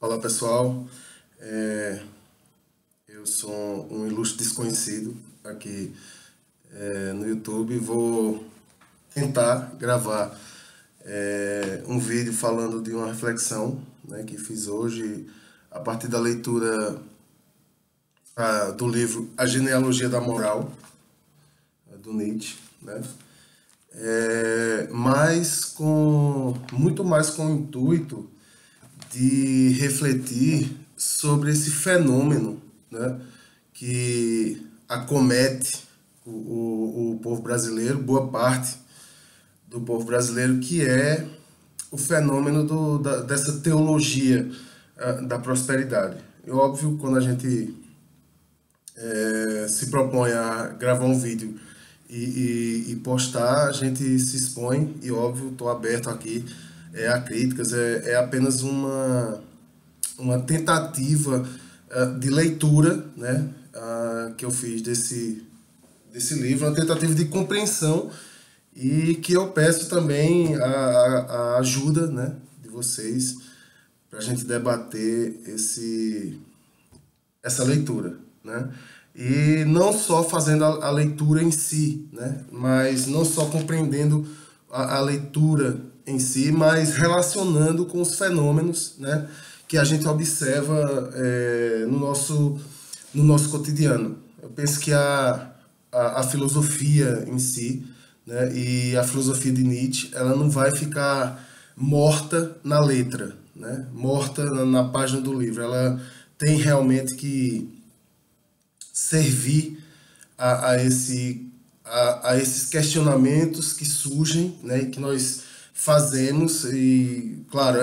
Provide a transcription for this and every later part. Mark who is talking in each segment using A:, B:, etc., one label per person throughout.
A: Olá pessoal, É, eu sou um ilustre desconhecido aqui no YouTube. Vou tentar gravar um vídeo falando de uma reflexão, né, que fiz hoje a partir da leitura do livro A Genealogia da Moral, do Nietzsche, né? Muito mais com o intuito de refletir sobre esse fenômeno, né, que acomete o povo brasileiro, boa parte do povo brasileiro, que é o fenômeno dessa teologia da prosperidade. É óbvio, quando a gente se propõe a gravar um vídeo e postar, a gente se expõe, e óbvio, estou aberto aqui a críticas. É apenas uma tentativa de leitura, né, que eu fiz desse livro, uma tentativa de compreensão, e que eu peço também a ajuda, né, de vocês para a gente debater essa leitura, né? E não só fazendo a leitura em si, né? Mas não só compreendendo a leitura em si, mas relacionando com os fenômenos, né, que a gente observa no nosso cotidiano. Eu penso que a filosofia em si, né, e a filosofia de Nietzsche, ela não vai ficar morta na letra, né, morta na página do livro. Ela tem realmente que servir a esses questionamentos que surgem, né, e que nós fazemos. E, claro,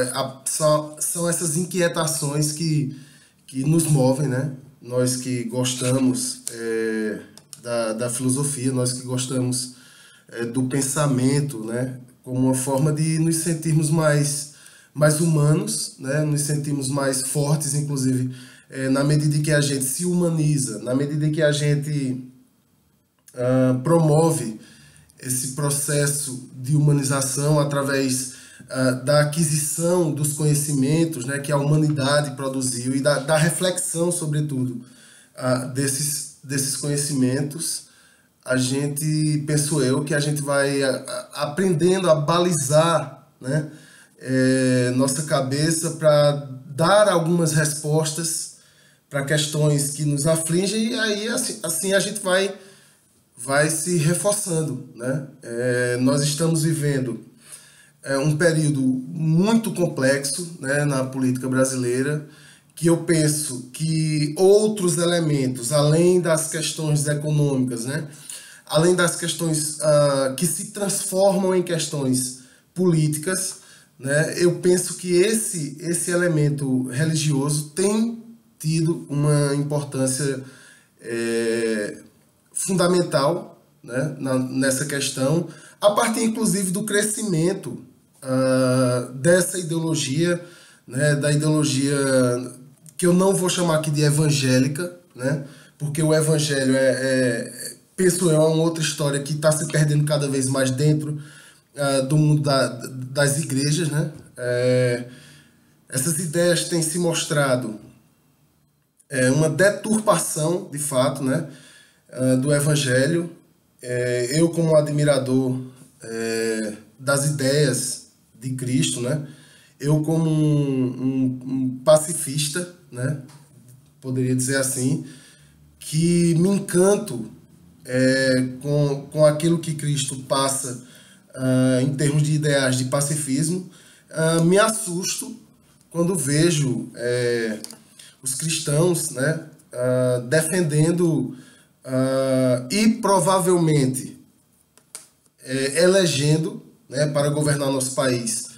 A: são essas inquietações que nos movem, né? Nós que gostamos da filosofia, nós que gostamos do pensamento, né, como uma forma de nos sentirmos mais humanos, né, nos sentirmos mais fortes, inclusive, na medida em que a gente se humaniza, na medida em que a gente promove esse processo de humanização através da aquisição dos conhecimentos, né, que a humanidade produziu, e da reflexão, sobretudo, desses conhecimentos. A gente, penso eu, que a gente vai aprendendo a balizar, né, nossa cabeça para dar algumas respostas para questões que nos afligem, e aí assim a gente vai se reforçando, né? Nós estamos vivendo um período muito complexo, né, na política brasileira, que eu penso que outros elementos, além das questões econômicas, né, além das questões que se transformam em questões políticas, né, eu penso que esse elemento religioso tem tido uma importância fundamental, né, nessa questão, a partir inclusive do crescimento dessa ideologia, né, da ideologia que eu não vou chamar aqui de evangélica, né, porque o evangelho penso eu, é uma outra história que está se perdendo cada vez mais dentro do mundo das igrejas, né? Essas ideias têm se mostrado uma deturpação, de fato, né, do Evangelho. Eu, como admirador das ideias de Cristo, né, eu, como um pacifista, né, poderia dizer assim, que me encanto com aquilo que Cristo passa em termos de ideais de pacifismo. Me assusto quando vejo os cristãos, né, defendendo e provavelmente elegendo, né, para governar nosso país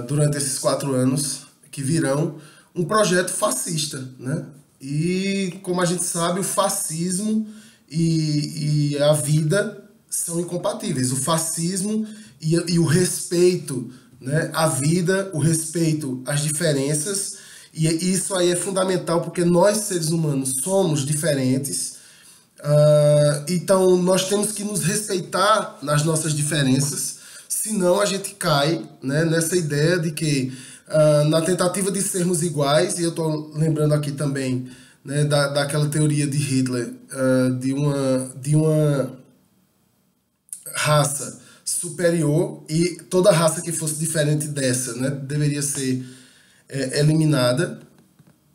A: durante esses 4 anos que virão, um projeto fascista, né? E, como a gente sabe, o fascismo e a vida são incompatíveis. O fascismo e o respeito, né, à vida, o respeito às diferenças, e isso aí é fundamental, porque nós, seres humanos, somos diferentes. Então nós temos que nos respeitar nas nossas diferenças, senão a gente cai, né, nessa ideia de que na tentativa de sermos iguais, e eu estou lembrando aqui também, né, daquela teoria de Hitler, de uma raça superior, e toda raça que fosse diferente dessa, né, deveria ser eliminada.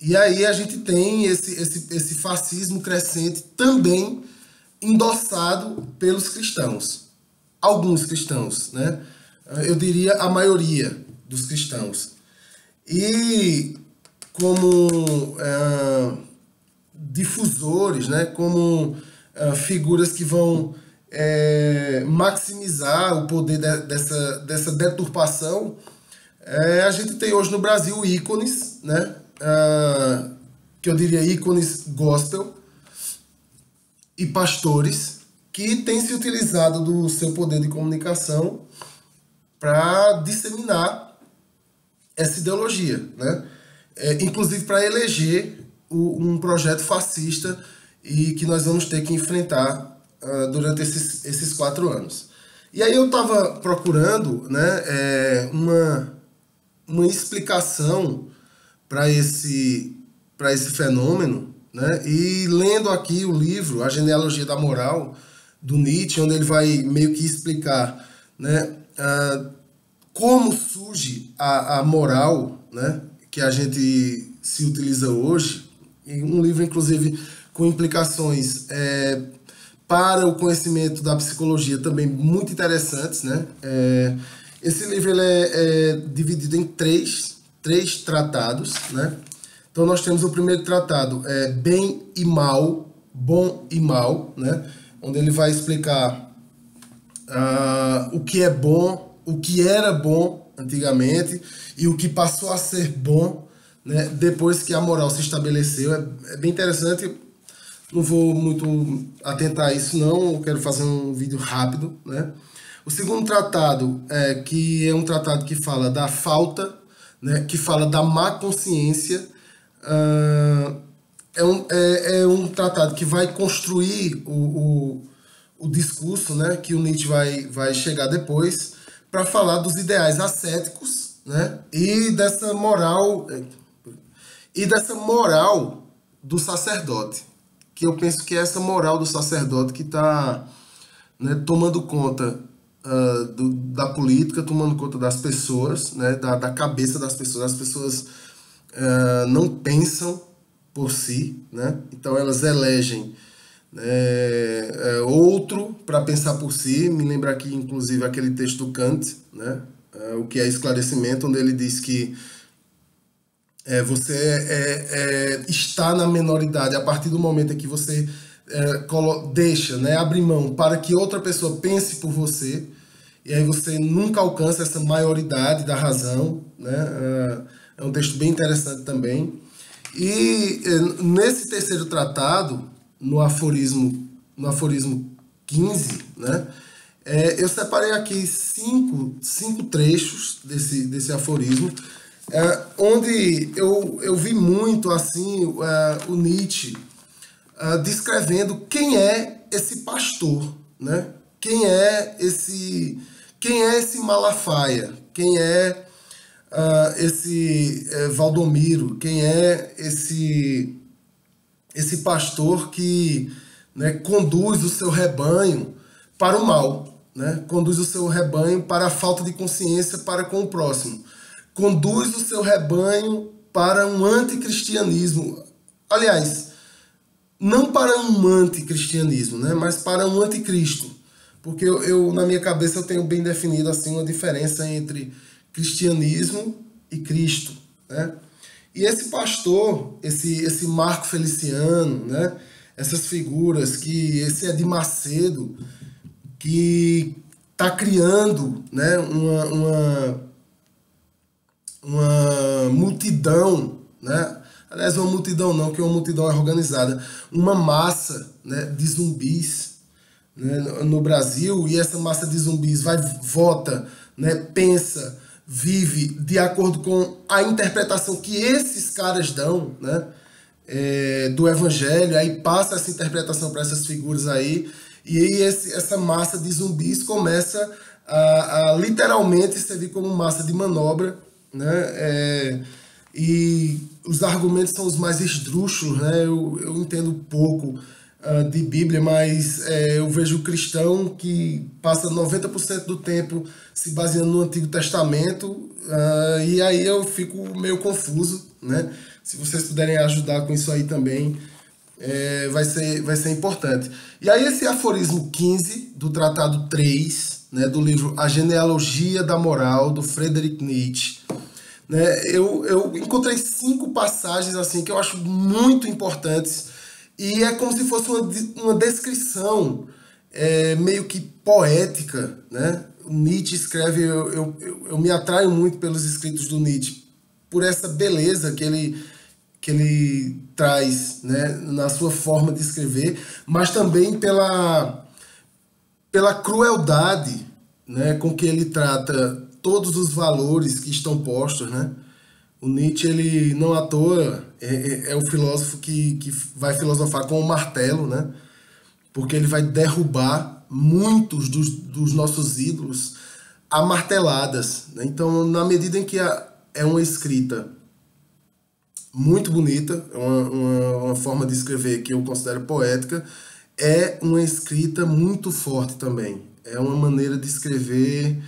A: E aí a gente tem esse fascismo crescente também endossado pelos cristãos. Alguns cristãos, né? Eu diria a maioria dos cristãos. E como difusores, né? Como figuras que vão maximizar o poder dessa deturpação, a gente tem hoje no Brasil ícones, né? Que eu diria ícones gospel e pastores que têm se utilizado do seu poder de comunicação para disseminar essa ideologia, né? Inclusive para eleger um projeto fascista e que nós vamos ter que enfrentar durante esses 4 anos. E aí eu estava procurando, né, uma explicação para esse fenômeno, né? E lendo aqui o livro A Genealogia da Moral, do Nietzsche, onde ele vai meio que explicar, né, como surge a moral, né, que a gente se utiliza hoje, e um livro, inclusive, com implicações para o conhecimento da psicologia também muito interessantes, né? Esse livro ele é dividido em três tratados, né? Então nós temos o primeiro tratado, Bem e Mal, Bom e Mal, né? Onde ele vai explicar o que é bom, o que era bom antigamente e o que passou a ser bom, né, depois que a moral se estabeleceu. É bem interessante, não vou muito atentar a isso não, eu quero fazer um vídeo rápido, né? O segundo tratado, que é um tratado que fala da falta, né, que fala da má consciência, é um tratado que vai construir o discurso, né, que o Nietzsche vai chegar depois, para falar dos ideais ascéticos, né, e dessa moral do sacerdote, que eu penso que é essa moral do sacerdote que está, né, tomando conta da política, tomando conta das pessoas, né, da cabeça das pessoas. As pessoas não pensam por si, né? Então elas elegem outro para pensar por si. Me lembra aqui, inclusive, aquele texto do Kant, né? O que é esclarecimento, onde ele diz que você está na menoridade a partir do momento em que você deixa, né, abre mão para que outra pessoa pense por você, e aí você nunca alcança essa maioridade da razão, né? É um texto bem interessante também. E nesse terceiro tratado, no aforismo 15, né, eu separei aqui cinco trechos desse aforismo, onde eu vi muito assim o Nietzsche descrevendo quem é esse pastor, né? Quem é esse Malafaia? Quem é esse Valdomiro? Quem é esse pastor que, né, conduz o seu rebanho para o mal, né? Conduz o seu rebanho para a falta de consciência para com o próximo, conduz o seu rebanho para um anticristianismo, aliás, não para um anticristianismo, né, mas para um anticristo, porque eu na minha cabeça eu tenho bem definido assim uma diferença entre cristianismo e Cristo, né? E esse pastor, esse Marco Feliciano, né, essas figuras, esse Edir Macedo, que está criando, né, uma multidão, né? Aliás, uma multidão não, que uma multidão é organizada, uma massa, né, de zumbis, né, no Brasil, e essa massa de zumbis vota, né, pensa, vive de acordo com a interpretação que esses caras dão, né, do evangelho, aí passa essa interpretação para essas figuras aí, e aí essa massa de zumbis começa a literalmente servir como massa de manobra né? E os argumentos são os mais esdrúxulos, né? Eu entendo pouco de Bíblia, mas eu vejo o cristão que passa 90% do tempo se baseando no Antigo Testamento, e aí eu fico meio confuso, né? Se vocês puderem ajudar com isso aí também, vai ser importante. E aí esse aforismo 15 do Tratado 3, né, do livro A Genealogia da Moral, do Friedrich Nietzsche, né, eu encontrei 5 passagens assim que eu acho muito importantes, e é como se fosse uma descrição meio que poética, né? O Nietzsche escreve, eu me atraio muito pelos escritos do Nietzsche, por essa beleza que ele traz, né, na sua forma de escrever, mas também pela crueldade, né, com que ele trata todos os valores que estão postos, né? O Nietzsche, ele não à toa é o filósofo que vai filosofar com o martelo, né? Porque ele vai derrubar muitos dos nossos ídolos a marteladas, né? Então, na medida em que é uma escrita muito bonita, é uma forma de escrever que eu considero poética, é uma escrita muito forte também. É uma maneira de escrever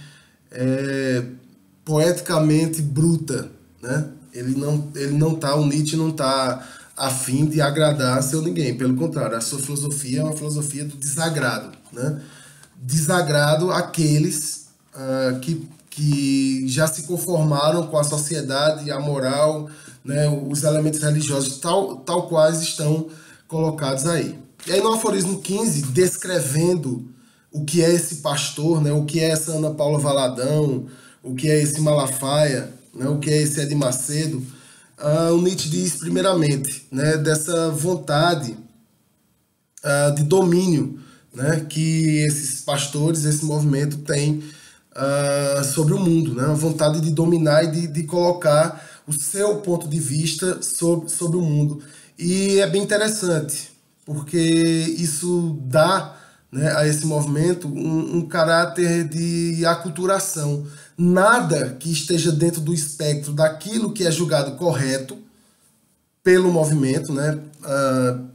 A: poeticamente bruta, né? O Nietzsche não tá a fim de agradar seu ninguém, pelo contrário, a sua filosofia é uma filosofia do desagrado, né? Desagrado àqueles que já se conformaram com a sociedade, a moral, né, os elementos religiosos tal quais estão colocados aí. E aí no aforismo 15, descrevendo o que é esse pastor, né, o que é essa Ana Paula Valadão, o que é esse Malafaia, né, o que é esse Edir Macedo, o Nietzsche diz primeiramente, né, dessa vontade de domínio, né, que esses pastores, esse movimento tem sobre o mundo, né, a vontade de dominar e de colocar o seu ponto de vista sobre o mundo. E é bem interessante, porque isso dá, né, a esse movimento um caráter de aculturação. Nada que esteja dentro do espectro daquilo que é julgado correto pelo movimento, né,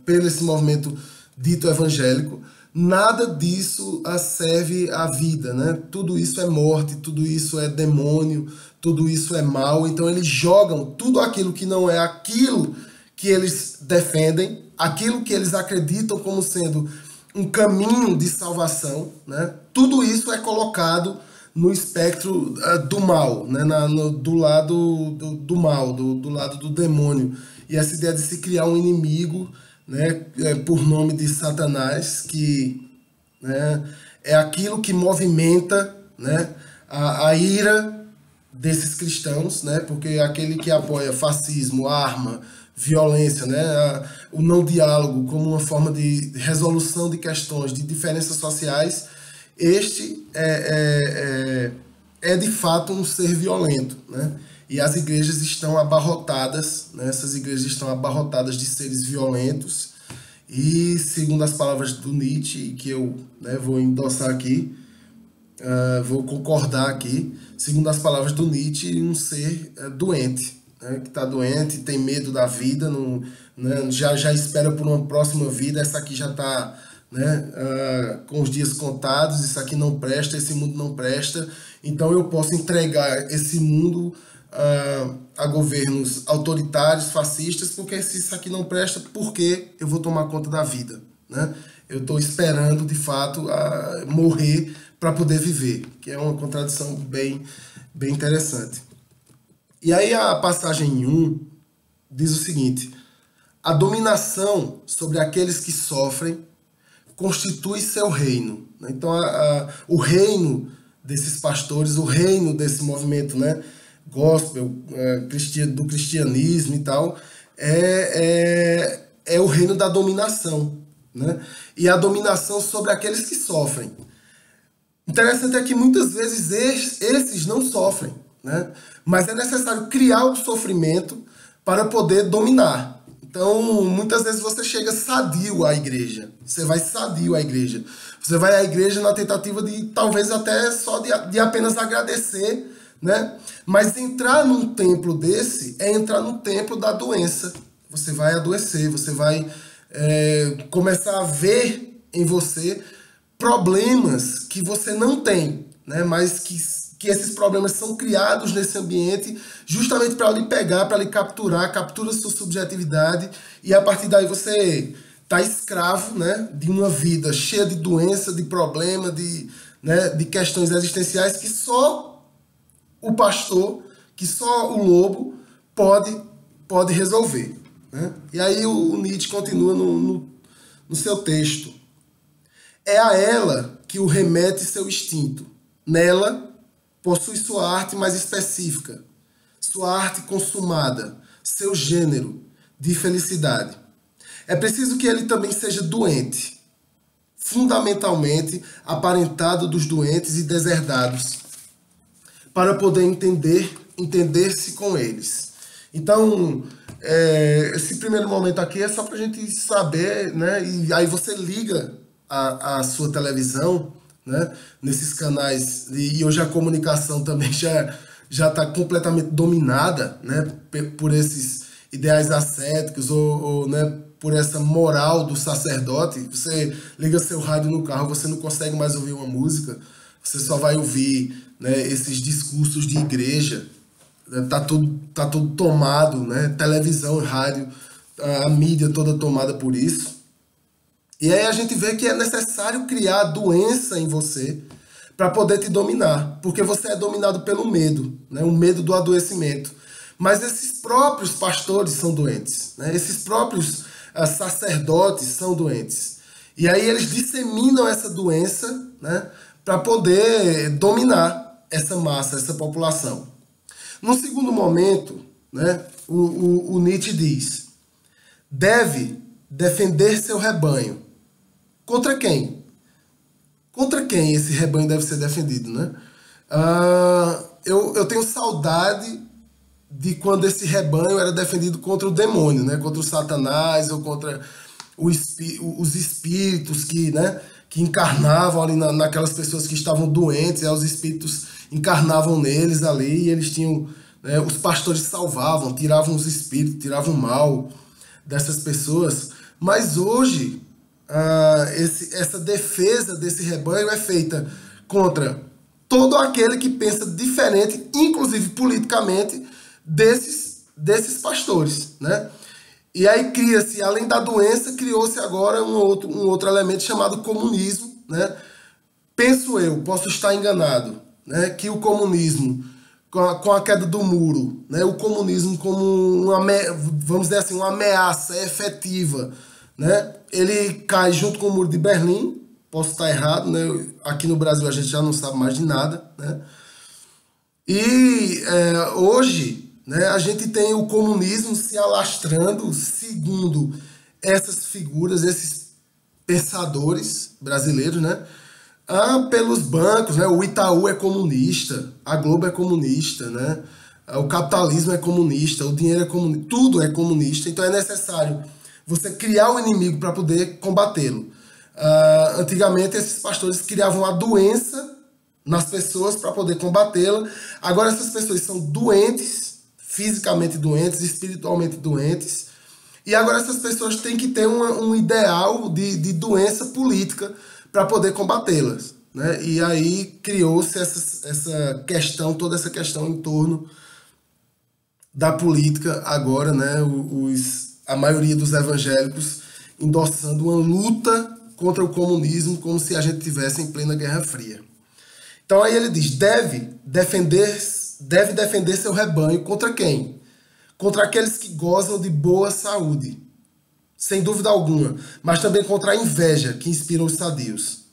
A: pelo esse movimento dito evangélico, nada disso serve à vida, né? Tudo isso é morte, tudo isso é demônio, tudo isso é mal. Então eles jogam tudo aquilo que não é aquilo que eles defendem, aquilo que eles acreditam como sendo um caminho de salvação, né? Tudo isso é colocado no espectro do mal, né? Do lado do mal, do lado do demônio. E essa ideia de se criar um inimigo, né, por nome de Satanás, que, né, é aquilo que movimenta, né, a ira desses cristãos, né, porque aquele que apoia fascismo, arma, violência, né, o não diálogo como uma forma de resolução de questões, de diferenças sociais, este é de fato um ser violento, né? E as igrejas estão abarrotadas, né? Essas igrejas estão abarrotadas de seres violentos, e segundo as palavras do Nietzsche, que eu, né, vou endossar aqui, vou concordar aqui, segundo as palavras do Nietzsche, um ser doente, né, que está doente, tem medo da vida, não, né, já espera por uma próxima vida, essa aqui já está, né, com os dias contados, isso aqui não presta, esse mundo não presta, então eu posso entregar esse mundo a governos autoritários, fascistas, porque se isso aqui não presta, por que eu vou tomar conta da vida, né? Eu estou esperando, de fato, morrer para poder viver, que é uma contradição bem interessante. E aí a passagem 1 diz o seguinte: a dominação sobre aqueles que sofrem constitui seu reino. Então o reino desses pastores, o reino desse movimento, né, gospel, do cristianismo e tal, é o reino da dominação, né? E a dominação sobre aqueles que sofrem. Interessante é que muitas vezes esses não sofrem, né? Mas é necessário criar o sofrimento para poder dominar. Então, muitas vezes você chega sadio à igreja. Você vai sadio à igreja. Você vai à igreja na tentativa de, talvez até só de apenas agradecer, né? Mas entrar num templo desse é entrar no templo da doença. Você vai adoecer, você vai começar a ver em você problemas que você não tem, né? Mas que esses problemas são criados nesse ambiente justamente para lhe pegar, para lhe capturar, captura sua subjetividade, e a partir daí você está escravo, né, de uma vida cheia de doença, de problema, de questões existenciais que só o pastor, que só o lobo pode resolver, né? E aí o Nietzsche continua no seu texto. É a ela que o remete seu instinto. Nela possui sua arte mais específica, sua arte consumada, seu gênero de felicidade. É preciso que ele também seja doente, fundamentalmente aparentado dos doentes e deserdados, para poder entender-se com eles. Então, esse primeiro momento aqui é só para a gente saber, né? E aí você liga a sua televisão, né, nesses canais, e hoje a comunicação também já está completamente dominada, né, por esses ideais ascéticos ou né, por essa moral do sacerdote. Você liga seu rádio no carro, você não consegue mais ouvir uma música, você só vai ouvir, né, esses discursos de igreja. Tá tudo tomado, né, televisão, rádio, a mídia toda tomada por isso. E aí a gente vê que é necessário criar doença em você para poder te dominar, porque você é dominado pelo medo, né? O medo do adoecimento. Mas esses próprios pastores são doentes, né? Esses próprios sacerdotes são doentes. E aí eles disseminam essa doença, né, para poder dominar essa massa, essa população. No segundo momento, né, o Nietzsche diz: deve defender seu rebanho. Contra quem? Contra quem esse rebanho deve ser defendido, né? Eu tenho saudade de quando esse rebanho era defendido contra o demônio, né? Contra o Satanás ou contra os espíritos que, né, que encarnavam ali naquelas pessoas que estavam doentes, e os espíritos encarnavam neles ali, e eles tinham, né, os pastores salvavam, tiravam os espíritos, tiravam o mal dessas pessoas. Mas hoje essa defesa desse rebanho é feita contra todo aquele que pensa diferente, inclusive politicamente, desses pastores, né? E aí cria-se, além da doença, criou-se agora um outro elemento chamado comunismo, né? Penso eu, posso estar enganado, né, que o comunismo, com a queda do muro, né, o comunismo como vamos dizer assim, uma ameaça efetiva, né, ele cai junto com o muro de Berlim. Posso estar errado, né? Aqui no Brasil a gente já não sabe mais de nada, né? E hoje, né, a gente tem o comunismo se alastrando segundo essas figuras, esses pensadores brasileiros, né? Pelos bancos, né? O Itaú é comunista, a Globo é comunista, né? O capitalismo é comunista, o dinheiro é comunista, tudo é comunista. Então é necessário você criar o inimigo para poder combatê-lo. Antigamente esses pastores criavam a doença nas pessoas para poder combatê-la. Agora essas pessoas são doentes, fisicamente doentes, espiritualmente doentes. E agora essas pessoas têm que ter um ideal de doença política para poder combatê-las, né? E aí criou-se essa questão, toda essa questão em torno da política agora, né? A maioria dos evangélicos endossando uma luta contra o comunismo como se a gente estivesse em plena Guerra Fria. Então aí ele diz, deve defender seu rebanho contra quem? Contra aqueles que gozam de boa saúde, sem dúvida alguma, mas também contra a inveja que inspira os sadios.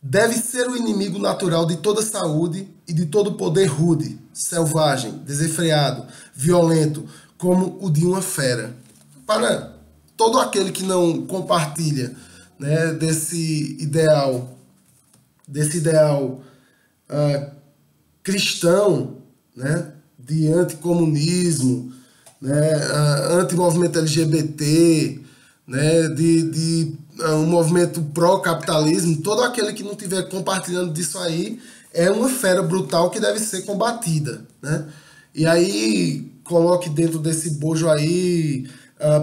A: Deve ser o inimigo natural de toda saúde e de todo poder rude, selvagem, desenfreado, violento, como o de uma fera. Para todo aquele que não compartilha, né, desse ideal cristão, né, de anticomunismo, né, anti-movimento LGBT, né, de um movimento pró-capitalismo, todo aquele que não estiver compartilhando disso aí é uma fera brutal que deve ser combatida, né? E aí coloque dentro desse bojo aí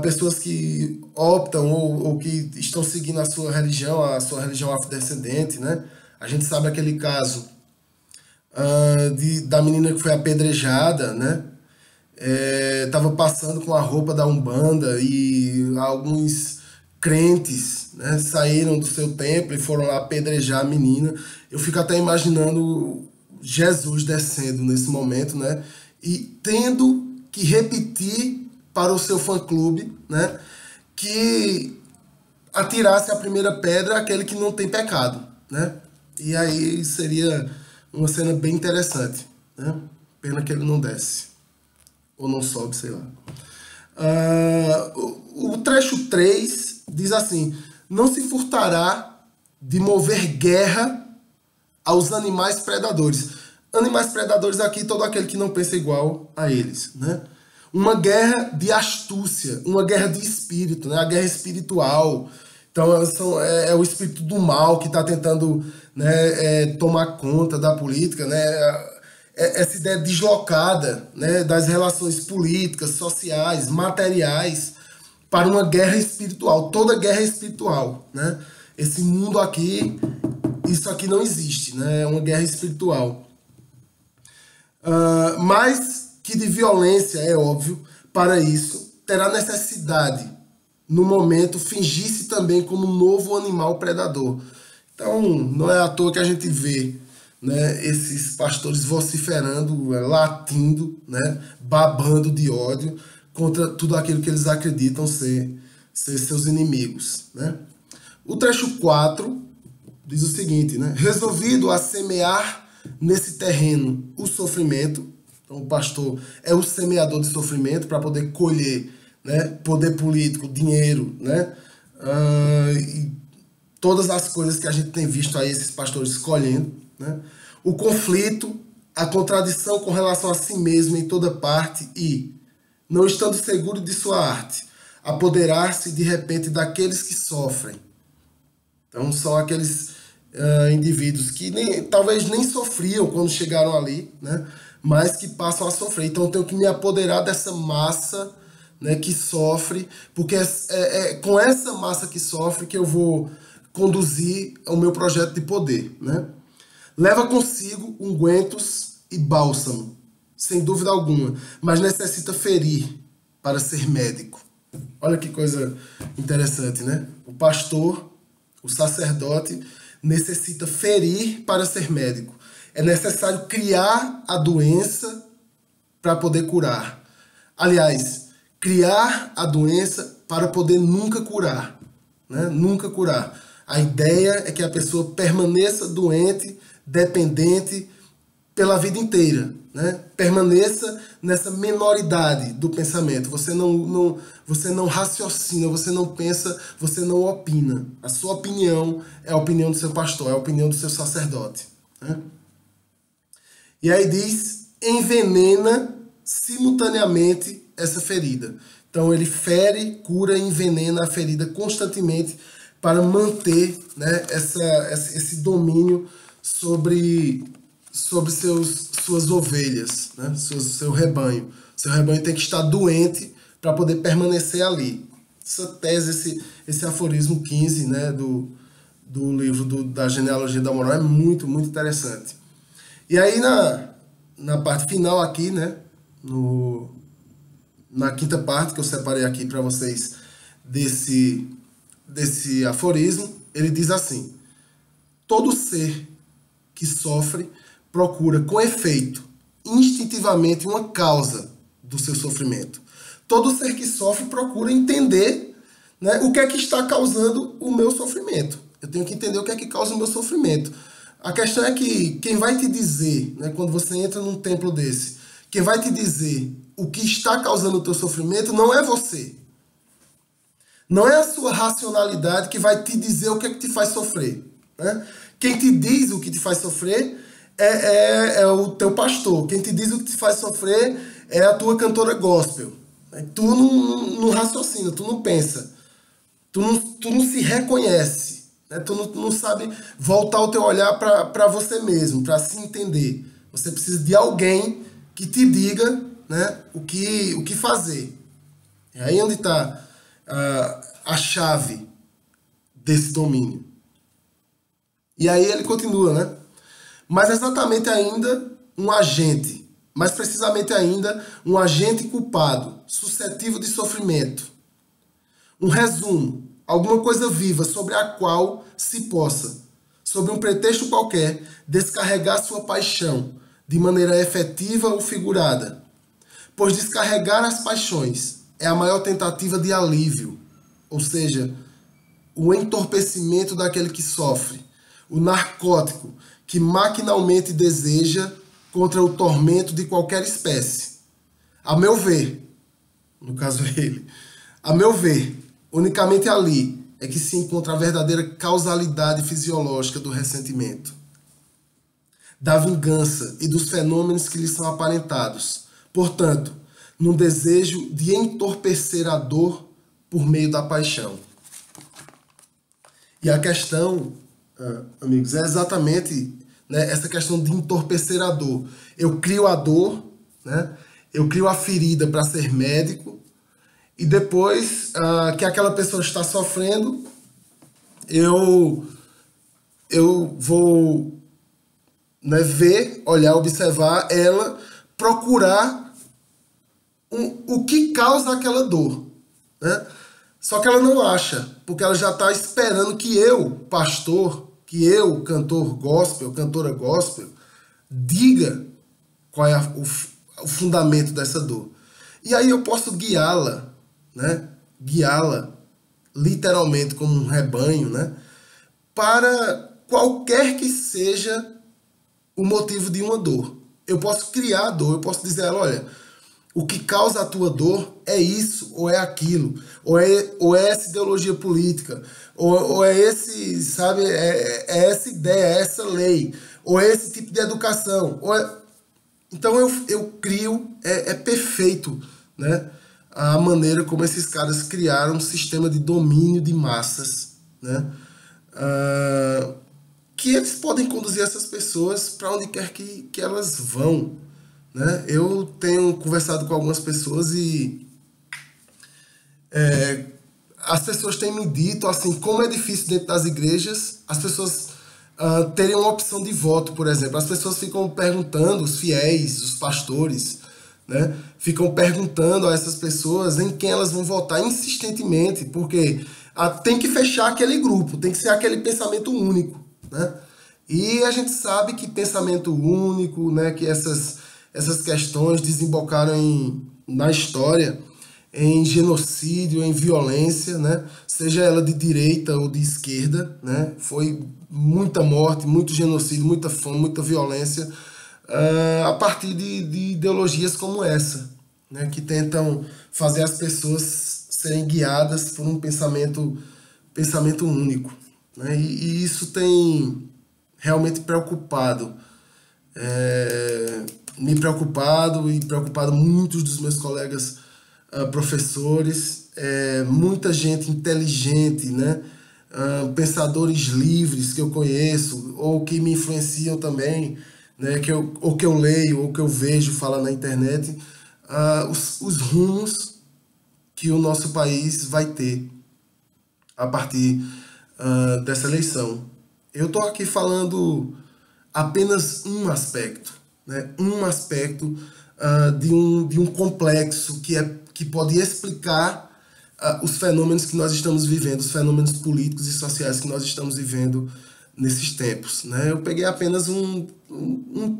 A: pessoas que optam ou que estão seguindo a sua religião afrodescendente, né? A gente sabe aquele caso da menina que foi apedrejada, né? Tava passando com a roupa da Umbanda e alguns crentes, né, saíram do seu templo e foram lá apedrejar a menina. Eu fico até imaginando Jesus descendo nesse momento, né, e tendo que repetir para o seu fã-clube, né, que atirasse a primeira pedra aquele que não tem pecado, né? E aí seria uma cena bem interessante, né? Pena que ele não desce. Ou não sobe, sei lá. O trecho 3 diz assim: não se furtará de mover guerra aos animais predadores. Animais predadores aqui, todo aquele que não pensa igual a eles, né? Uma guerra de astúcia, uma guerra de espírito, né? A guerra espiritual. Então é o espírito do mal que está tentando, né, tomar conta da política, né? Essa ideia deslocada, né, das relações políticas, sociais, materiais, para uma guerra espiritual. Toda guerra é espiritual, né? Esse mundo aqui, isso aqui não existe, né? É uma guerra espiritual. Mas que de violência, é óbvio, para isso terá necessidade, no momento, fingir-se também como um novo animal predador. Então, não é à toa que a gente vê, né, esses pastores vociferando, latindo, né, babando de ódio contra tudo aquilo que eles acreditam ser seus inimigos, né? O trecho 4 diz o seguinte, né? Resolvido a semear nesse terreno o sofrimento. Então o pastor é o semeador de sofrimento para poder colher, né, poder político, dinheiro, né? E todas as coisas que a gente tem visto aí esses pastores escolhendo, né? O conflito, a contradição com relação a si mesmo em toda parte e, não estando seguro de sua arte, apoderar-se de repente daqueles que sofrem. Então são aqueles indivíduos que talvez nem sofriam quando chegaram ali, né? Mas que passam a sofrer. Então eu tenho que me apoderar dessa massa, né, que sofre, porque é com essa massa que sofre que eu vou conduzir o meu projeto de poder, né? Leva consigo ungüentos e bálsamo, sem dúvida alguma, mas necessita ferir para ser médico. Olha que coisa interessante, né? O pastor, o sacerdote, necessita ferir para ser médico. É necessário criar a doença para poder curar. Aliás, criar a doença para poder nunca curar, né? Nunca curar. A ideia é que a pessoa permaneça doente, dependente pela vida inteira, né? Permaneça nessa menoridade do pensamento. Você não raciocina, você não pensa, você não opina. A sua opinião é a opinião do seu pastor, é a opinião do seu sacerdote, né? E aí diz, envenena simultaneamente essa ferida. Então ele fere, cura e envenena a ferida constantemente para manter, né, esse domínio sobre suas ovelhas, né, seu rebanho. Seu rebanho tem que estar doente para poder permanecer ali. Essa tese, esse aforismo 15, né, do livro da genealogia da moral é muito, muito interessante. E aí na parte final aqui, né, na quinta parte que eu separei aqui para vocês desse aforismo, ele diz assim: todo ser que sofre procura, com efeito, instintivamente uma causa do seu sofrimento. Todo ser que sofre procura entender, né, o que é que está causando o meu sofrimento. Eu tenho que entender o que é que causa o meu sofrimento. A questão é que quem vai te dizer, né, quando você entra num templo desse, quem vai te dizer o que está causando o teu sofrimento não é você. Não é a sua racionalidade que vai te dizer o que é que te faz sofrer, né? Quem te diz o que te faz sofrer é o teu pastor. Quem te diz o que te faz sofrer é a tua cantora gospel. Tu não raciocina, tu não pensa. Tu não se reconhece né? Tu não sabe voltar o teu olhar para você mesmo, para se entender. Você precisa de alguém que te diga, né, o que fazer. É aí onde está a chave desse domínio. E aí ele continua, né? Mas exatamente ainda um agente, mais precisamente ainda um agente culpado, suscetível de sofrimento. Um resumo, alguma coisa viva sobre a qual se possa, sob um pretexto qualquer, descarregar sua paixão, de maneira efetiva ou figurada. Pois descarregar as paixões é a maior tentativa de alívio, ou seja, o entorpecimento daquele que sofre, o narcótico que maquinalmente deseja contra o tormento de qualquer espécie. A meu ver, no caso ele, a meu ver, unicamente ali é que se encontra a verdadeira causalidade fisiológica do ressentimento, da vingança e dos fenômenos que lhe são aparentados. Portanto, num desejo de entorpecer a dor por meio da paixão. E a questão, amigos, é exatamente, né, essa questão de entorpecer a dor. Eu crio a dor, né, eu crio a ferida para ser médico, e depois que aquela pessoa está sofrendo, eu vou, né, ver, olhar, observar ela, procurar o que causa aquela dor, né? Só que ela não acha, porque ela já está esperando que eu, pastor, que eu, cantor gospel, cantora gospel, diga qual é o fundamento dessa dor. E aí eu posso guiá-la, né? Guiá-la literalmente como um rebanho, né? Para qualquer que seja o motivo de uma dor. Eu posso criar a dor, eu posso dizer a ela, olha, o que causa a tua dor é isso, ou é aquilo, ou é essa ideologia política, ou é esse, sabe, é essa ideia, é essa lei, ou é esse tipo de educação. Então eu crio, é perfeito, né, a maneira como esses caras criaram um sistema de domínio de massas, né, que eles podem conduzir essas pessoas para onde quer que elas vão, né? Eu tenho conversado com algumas pessoas e as pessoas têm me dito assim, como é difícil dentro das igrejas as pessoas terem uma opção de voto, por exemplo. As pessoas ficam perguntando, os fiéis, os pastores, né? Ficam perguntando a essas pessoas em quem elas vão votar insistentemente, porque tem que fechar aquele grupo, tem que ser aquele pensamento único, né? E a gente sabe que pensamento único, né, que essas questões desembocaram na história em genocídio, em violência, né? Seja ela de direita ou de esquerda, né? Foi muita morte, muito genocídio, muita fome, muita violência a partir de ideologias como essa, né? Que tentam fazer as pessoas serem guiadas por um pensamento único, né? E isso tem realmente preocupado, me preocupado e preocupado muitos dos meus colegas professores, muita gente inteligente, né? Pensadores livres que eu conheço ou que me influenciam também, né? Que eu leio ou que eu vejo falar na internet, os rumos que o nosso país vai ter a partir dessa eleição. Eu estou aqui falando apenas um aspecto, né? Um aspecto de um complexo que pode explicar os fenômenos que nós estamos vivendo, os fenômenos políticos e sociais que nós estamos vivendo nesses tempos, né? Eu peguei apenas um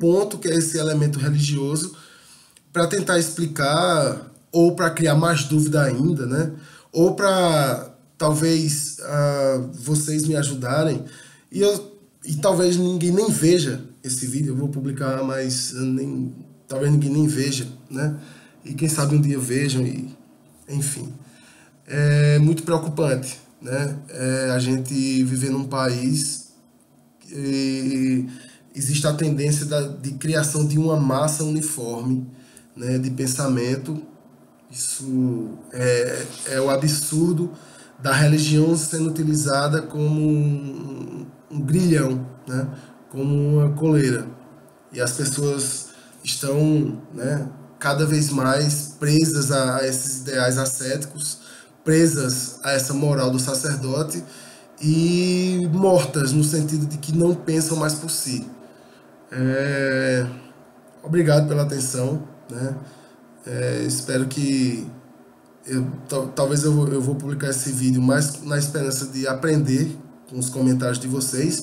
A: ponto, que é esse elemento religioso, para tentar explicar, ou para criar mais dúvida ainda, né? Ou para talvez vocês me ajudarem, e talvez ninguém nem veja esse vídeo, eu vou publicar, mas talvez ninguém nem veja, né? E quem sabe um dia vejam, e enfim. É muito preocupante, né? A gente viver num país que existe a tendência de criação de uma massa uniforme, né, de pensamento. Isso é o absurdo da religião sendo utilizada como um grilhão, né? Como uma coleira. E as pessoas estão, né, cada vez mais presas a esses ideais ascéticos, presas a essa moral do sacerdote e mortas no sentido de que não pensam mais por si. Obrigado pela atenção, né? Espero que talvez eu vou publicar esse vídeo mais na esperança de aprender com os comentários de vocês,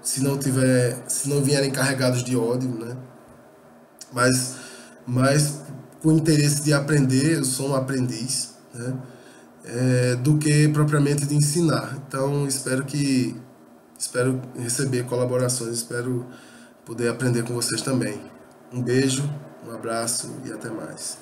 A: se não vierem carregados de ódio, né? Mas com interesse de aprender, eu sou um aprendiz, né? Do que propriamente de ensinar. Então espero receber colaborações, espero poder aprender com vocês também. Um beijo, um abraço e até mais.